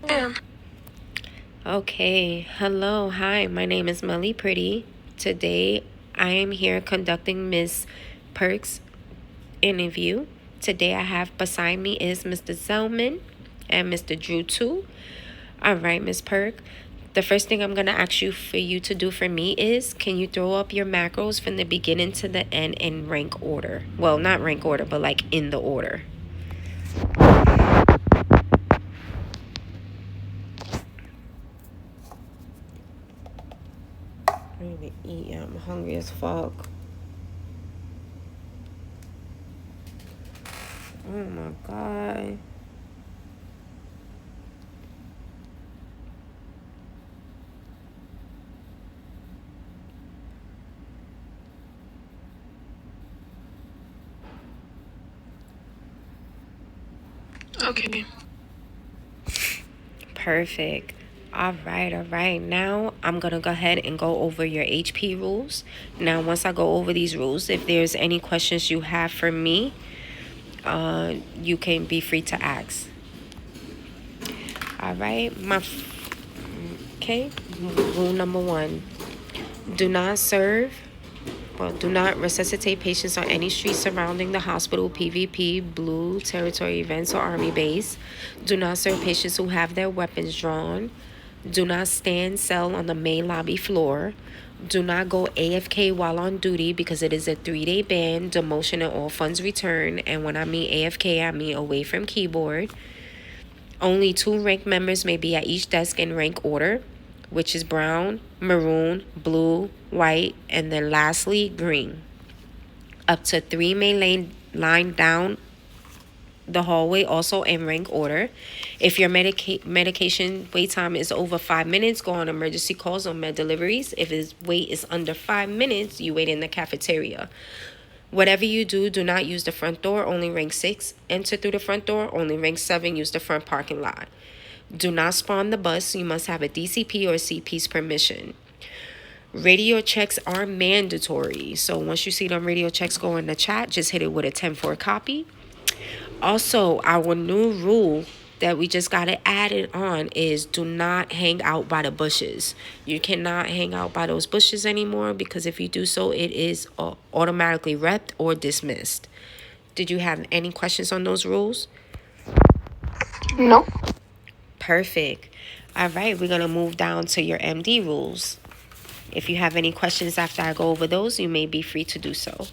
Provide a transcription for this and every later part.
Yeah. Okay, hello, hi, my name is Prettii. Today I am here conducting Miss Perk's interview. Today I have beside me is Mr. Zellman and Mr. Drew too. All right, Miss Perk. The first thing I'm gonna ask you for you to do for me is, can you throw up your macros from the beginning to the end in rank order? Well, not rank order, but like in the order. I need to eat. I'm hungry as fuck. Oh my god. Okay. Perfect. All right, all right. Now I'm going to go ahead and go over your HP rules. Now, once I go over these rules, if there's any questions you have for me, you can be free to ask. All right. Okay. Rule number one: do not serve. Well, do not resuscitate patients on any street surrounding the hospital, PvP, Blue Territory events, or Army base. Do not serve patients who have their weapons drawn. Do not stand cell on the main lobby floor. Do not go AFK while on duty because it is a 3-day ban, demotion, and all funds return. And when I mean AFK, I mean away from keyboard. Only 2 rank members may be at each desk in rank order, which is brown, maroon, blue, white, and then lastly, green. Up to 3 may line down the hallway, also in rank order. If your medication wait time is over 5 minutes, go on emergency calls or med deliveries. If his wait is under 5 minutes, you wait in the cafeteria. Whatever you do, do not use the front door, only rank 6. Enter through the front door, only rank 7. Use the front parking lot. Do not spawn the bus. You must have a DCP or CP's permission. Radio checks are mandatory. So once you see them radio checks go in the chat, just hit it with a 10-4 copy. Also, our new rule that we just got it added on is do not hang out by the bushes. You cannot hang out by those bushes anymore because if you do so, it is automatically repped or dismissed. Did you have any questions on those rules? No. Perfect. All right, we're going to move down to your MD rules. If you have any questions after I go over those, you may be free to do so.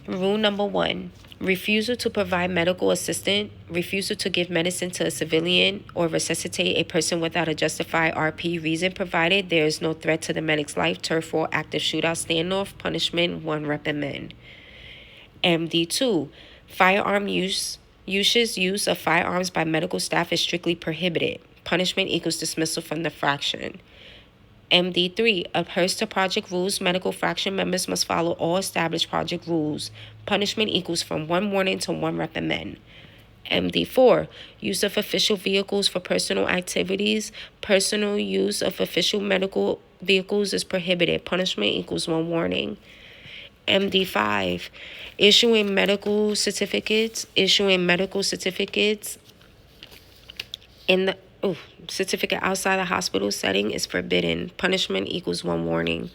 Rule number 1. Refusal to provide medical assistance, refusal to give medicine to a civilian, or resuscitate a person without a justified RP reason provided there is no threat to the medic's life, turf war, active shootout, standoff, punishment, 1 reprimand. MD2. Firearm use of firearms by medical staff is strictly prohibited. Punishment equals dismissal from the fraction. MD3. Adheres to project rules. Medical fraction members must follow all established project rules. Punishment equals from 1 warning to 1 reprimand. MD4. Use of official vehicles for personal activities. Personal use of official medical vehicles is prohibited. Punishment equals 1 warning. MD5. Issuing medical certificates in the certificate outside the hospital setting is forbidden. Punishment equals 1 warning.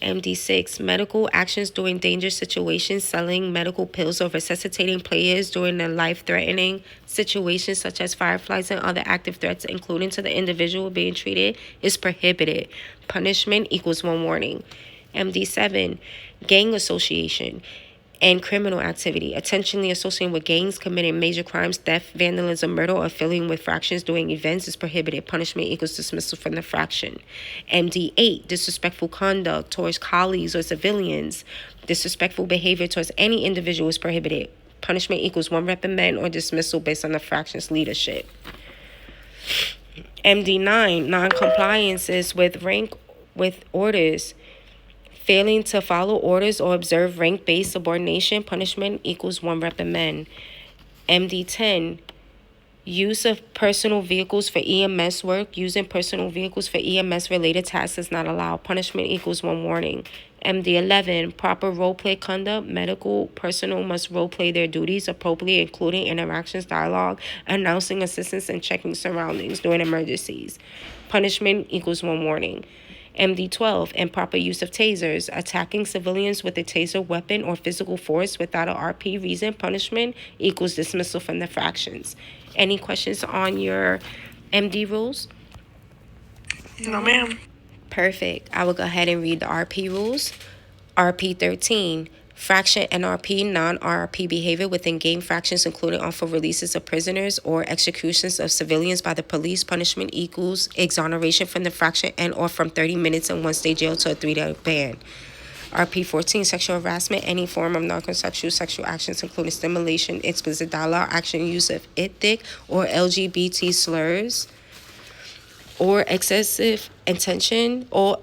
MD6. Medical actions during dangerous situations, selling medical pills or resuscitating players during a life-threatening situations such as fireflies and other active threats, including to the individual being treated, is prohibited. Punishment equals 1 warning. MD7. Gang association and criminal activity, intentionally associating with gangs, committing major crimes, theft, vandalism, murder, or affiliating with fractions during events is prohibited. Punishment equals dismissal from the fraction. MD8. Disrespectful conduct towards colleagues or civilians. Disrespectful behavior towards any individual is prohibited. Punishment equals 1 reprimand or dismissal based on the fraction's leadership. MD9. Non-compliances with orders. Failing to follow orders or observe rank-based subordination, punishment equals 1 reprimand. MD10. Use of personal vehicles for EMS work. Using personal vehicles for EMS-related tasks is not allowed. Punishment equals 1 warning. MD11, proper role play conduct. Medical personnel must role play their duties appropriately, including interactions, dialogue, announcing assistance, and checking surroundings during emergencies. Punishment equals 1 warning. MD12, improper use of tasers. Attacking civilians with a taser weapon or physical force without a RP reason. Punishment equals dismissal from the fractions. Any questions on your MD rules? No, ma'am. Perfect. I will go ahead and read the RP rules. RP 13. Fraction NRP, non-RP behavior within game fractions, including unlawful releases of prisoners or executions of civilians by the police. Punishment equals exoneration from the fraction and or from 30 minutes in 1-state jail to a 3-day ban. RP 14, sexual harassment, any form of non-consensual sexual actions, including stimulation, explicit dialogue, action, use of ethnic or LGBT slurs, or excessive intention, or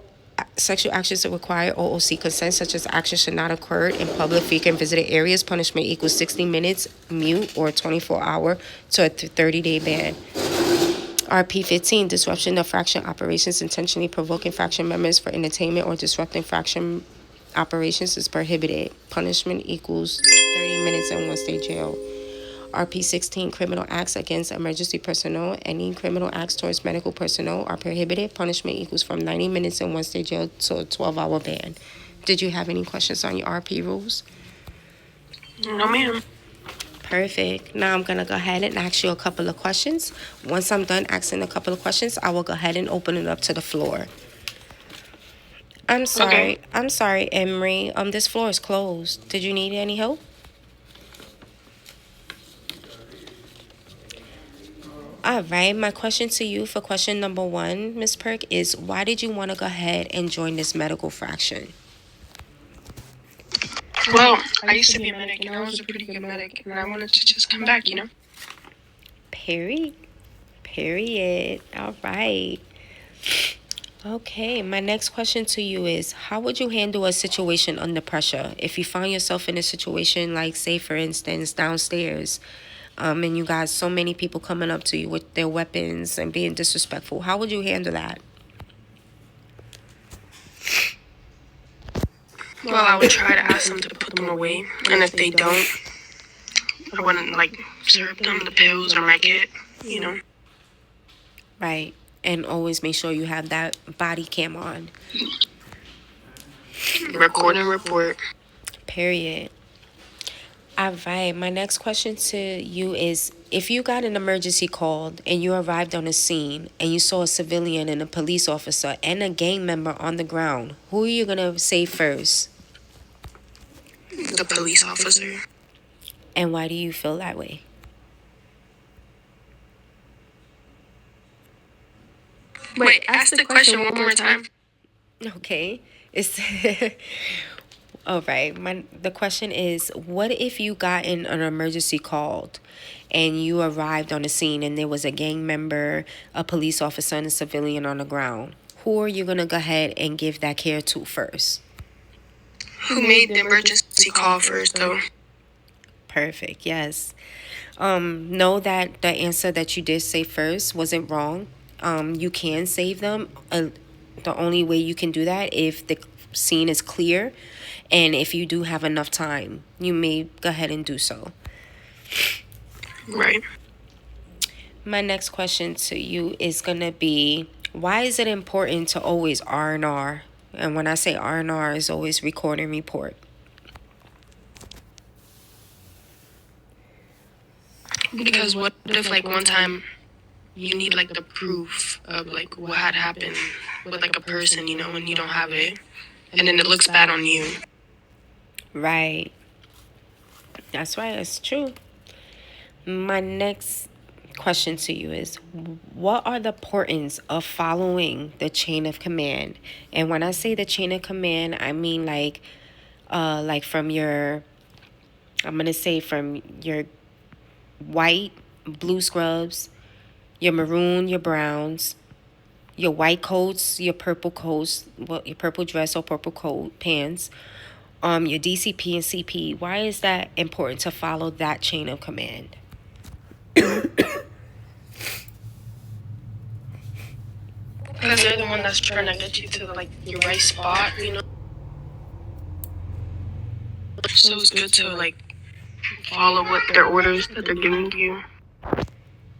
sexual actions that require OOC consent, such as actions should not occur in public, frequent visited areas. Punishment equals 60 minutes, mute, or 24-hour to a 30-day ban. RP 15, disruption of fraction operations, intentionally provoking fraction members for entertainment or disrupting fraction operations is prohibited. Punishment equals 30 minutes in 1-state jail. RP 16, criminal acts against emergency personnel. Any criminal acts towards medical personnel are prohibited. Punishment equals from 90 minutes in 1-state jail to a 12-hour ban. Did you have any questions on your RP rules? No, ma'am. Perfect. Now I'm going to go ahead and ask you a couple of questions. Once I'm done asking a couple of questions, I will go ahead and open it up to the floor. I'm sorry. Okay. I'm sorry, Emery. This floor is closed. Did you need any help? All right, my question to you for question number 1, Ms. Perk, is why did you want to go ahead and join this medical fraction? Well, I used to be a medic, and I was a pretty good medic, and I wanted to just come back, Period. All right. Okay, my next question to you is how would you handle a situation under pressure? If you find yourself in a situation like, say, for instance, downstairs, and you got so many people coming up to you with their weapons and being disrespectful, how would you handle that? Well, I would try to ask them to put them away, and if they don't, I wouldn't, serve them the pills or my kit. Right. And always make sure you have that body cam on. Record and report. Period. All right. My next question to you is if you got an emergency call and you arrived on a scene and you saw a civilian and a police officer and a gang member on the ground, who are you going to save first? The police officer. And why do you feel that way? Wait, ask the question one more time. Okay. It's all right. The question is, what if you got in an emergency call and you arrived on the scene and there was a gang member, a police officer, and a civilian on the ground? Who are you going to go ahead and give that care to first? Who made the emergency call first, though? Perfect. Yes. Know that the answer that you did say first wasn't wrong. You can save them. The only way you can do that if the scene is clear and if you do have enough time, you may go ahead and do so. Right. My next question to you is going to be, why is it important to always R&R? And when I say R&R, is always record and report. Because what if, one time you need, the proof of, what had happened with, a person, and you don't have it, and then it looks bad on you. Right. That's right. It's true. My next question to you is, what are the importance of following the chain of command? And when I say the chain of command, I mean from your, I'm going to say from your white, blue scrubs, your maroon, your browns, your white coats, your purple coats, your purple dress or purple coat, pants, your DCP and CP. Why is that important to follow that chain of command? Because they're the one that's trying to get you to, your right spot, so it's good to like follow what their orders that they're giving you.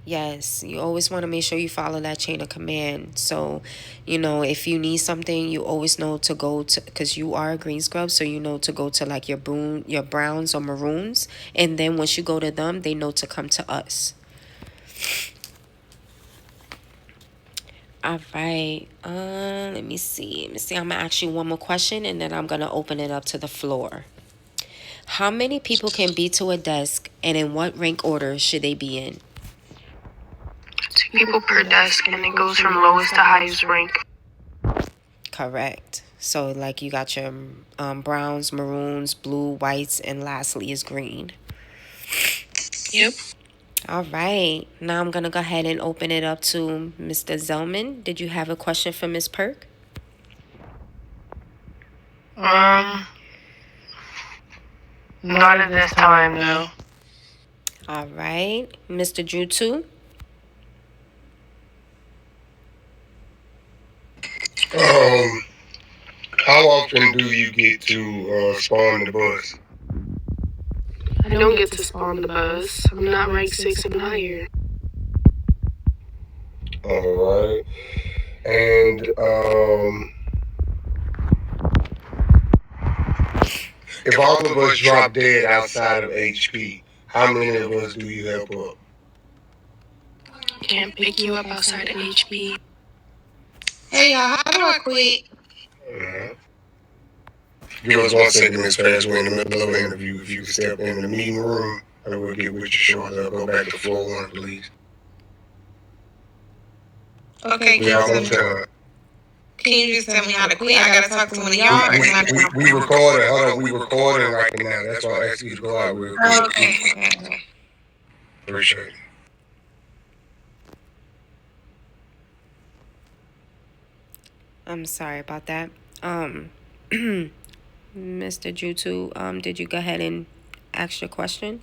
Yes, you always want to make sure you follow that chain of command. So, if you need something, you always know to go to, because you are a green scrub, so you know to go to like your browns or maroons, and then once you go to them, they know to come to us. All right. Let me see. I'm gonna ask you one more question, and then I'm gonna open it up to the floor. How many people can be to a desk, and in what rank order should they be in? 2 people per desk, and it goes from lowest to highest rank. Correct. So, like, you got your browns, maroons, blue, whites, and lastly is green. Yep. All right. Now I'm gonna go ahead and open it up to Mr. Zellman. Did you have a question for Miss Perkk? Not at this time, no. All right. Mr. Drew too. How often do you get to spawn the bus? I don't get to spawn the bus. I'm not rank 6 and higher. All right. And if all of us drop dead outside of HP, how many of us do you help up? Can't pick you up outside of HP. Hey y'all, how do I quit? Give us 1 second, Miss Pass. We're in the middle of an interview. If you could step in the meeting room, and we'll get with you shortly. Go back to floor 1, please. Okay, We almost done. can you just tell me how to quit? I gotta talk to one of y'all. We recording. Hold on, we recording right now. That's why I asked you to go out real quick. Okay. Appreciate it. I'm sorry about that. Mr. Jutu, did you go ahead and ask your question?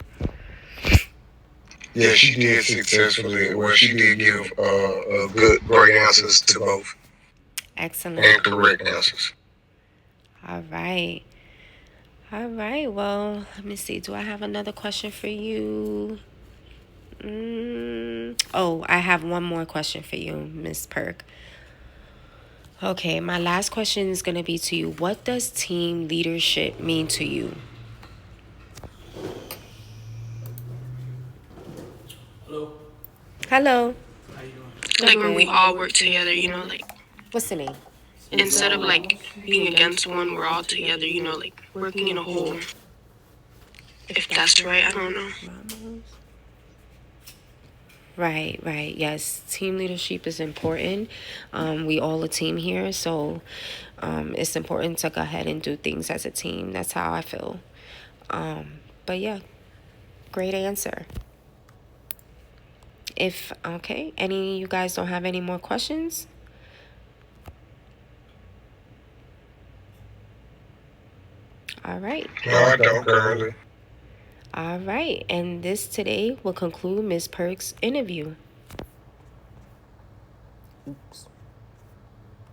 Yeah, she did successfully. Well, she did give great answers to both. Excellent. And correct answers. All right. All right. Well, let me see. Do I have another question for you? Oh, I have one more question for you, Miss Perkk. Okay, my last question is going to be to you. What does team leadership mean to you? Hello. Like when we all work together, like What's the name? instead of like being against one, we're all together, like working in a whole. If that's right, I don't know. Right. Yes, team leadership is important. We all a team here, so it's important to go ahead and do things as a team. That's how I feel. But yeah, great answer. Any of you guys don't have any more questions? All right. No, I don't currently. All right, and this today will conclude Ms. Perk's interview. Oops.